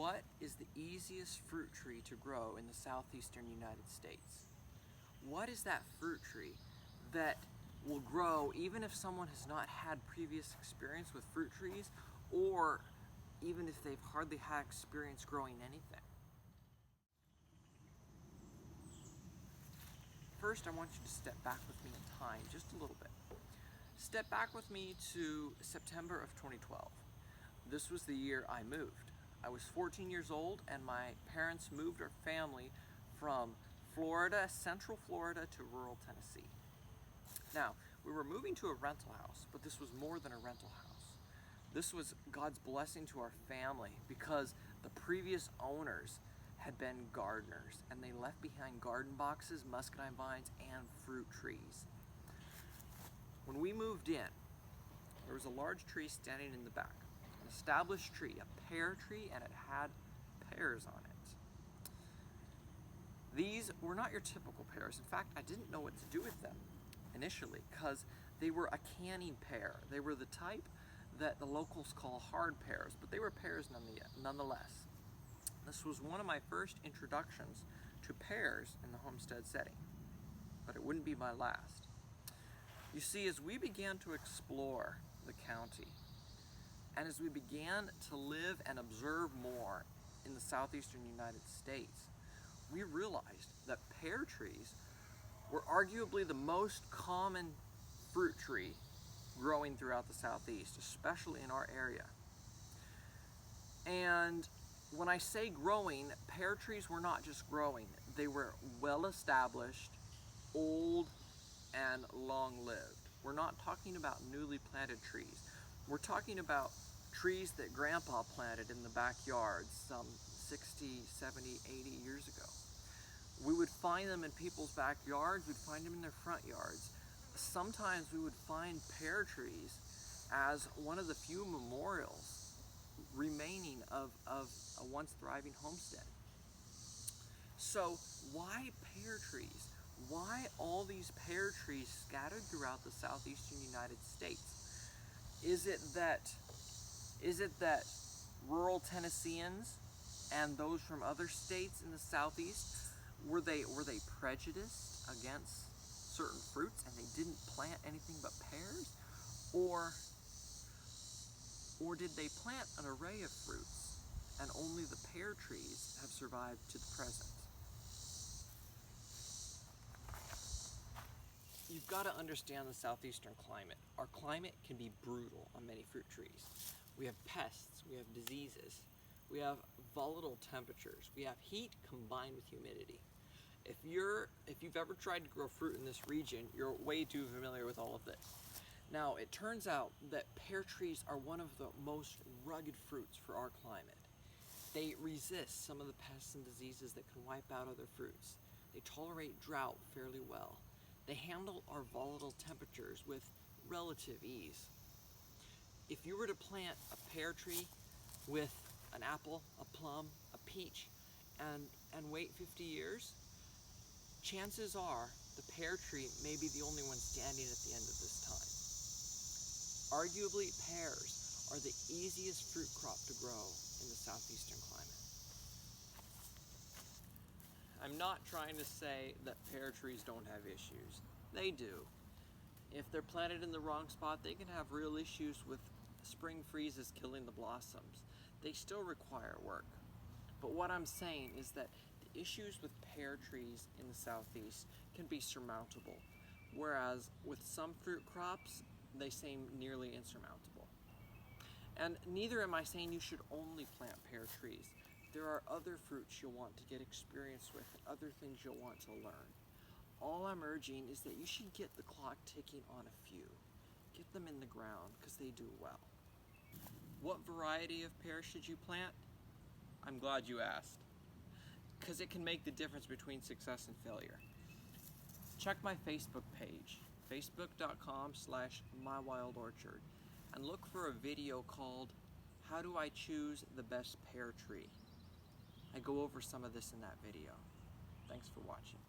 What is the easiest fruit tree to grow in the southeastern United States? What is that fruit tree that will grow even if someone has not had previous experience with fruit trees, or even if they've hardly had experience growing anything? First, I want you to step back with me in time just a little bit. Step back with me to September of 2012. This was the year I moved. I was 14 years old and my parents moved our family from Florida, central Florida, to rural Tennessee. Now, we were moving to a rental house, but this was more than a rental house. This was God's blessing to our family because the previous owners had been gardeners and they left behind garden boxes, muscadine vines, and fruit trees. When we moved in, there was a large tree standing in the back. An established tree, a pear tree, and it had pears on it. These were not your typical pears. In fact, I didn't know what to do with them initially because they were a canning pear. They were the type that the locals call hard pears, but they were pears nonetheless. This was one of my first introductions to pears in the homestead setting, but it wouldn't be my last. You see, as we began to explore the county, and as we began to live and observe more in the southeastern United States, we realized that pear trees were arguably the most common fruit tree growing throughout the southeast, especially in our area. And when I say growing, pear trees were not just growing, they were well established, old, and long-lived. We're not talking about newly planted trees. We're talking about trees that Grandpa planted in the backyard some 60, 70, 80 years ago. We would find them in people's backyards, we'd find them in their front yards. Sometimes we would find pear trees as one of the few memorials remaining of a once thriving homestead. So why pear trees? Why all these pear trees scattered throughout the southeastern United States? Is it that rural Tennesseans and those from other states in the southeast, were they prejudiced against certain fruits and they didn't plant anything but pears? Or did they plant an array of fruits and only the pear trees have survived to the present? You've got to understand the southeastern climate. Our climate can be brutal on many fruit trees. We have pests, we have diseases, we have volatile temperatures, we have heat combined with humidity. If you've ever tried to grow fruit in this region, you're way too familiar with all of this. Now, it turns out that pear trees are one of the most rugged fruits for our climate. They resist some of the pests and diseases that can wipe out other fruits. They tolerate drought fairly well. They handle our volatile temperatures with relative ease. If you were to plant a pear tree with an apple, a plum, a peach, and wait 50 years, chances are the pear tree may be the only one standing at the end of this time. Arguably, pears are the easiest fruit crop to grow in the southeastern climate. I'm not trying to say that pear trees don't have issues. They do. If they're planted in the wrong spot, they can have real issues with spring freezes killing the blossoms. They still require work. But what I'm saying is that the issues with pear trees in the southeast can be surmountable, whereas with some fruit crops, they seem nearly insurmountable. And neither am I saying you should only plant pear trees. There are other fruits you'll want to get experience with and other things you'll want to learn. All I'm urging is that you should get the clock ticking on a few. Get them in the ground because they do well. What variety of pear should you plant? I'm glad you asked, because it can make the difference between success and failure. Check my Facebook page, facebook.com/mywildorchard, and look for a video called "How Do I Choose the Best Pear Tree?" I go over some of this in that video. Thanks for watching.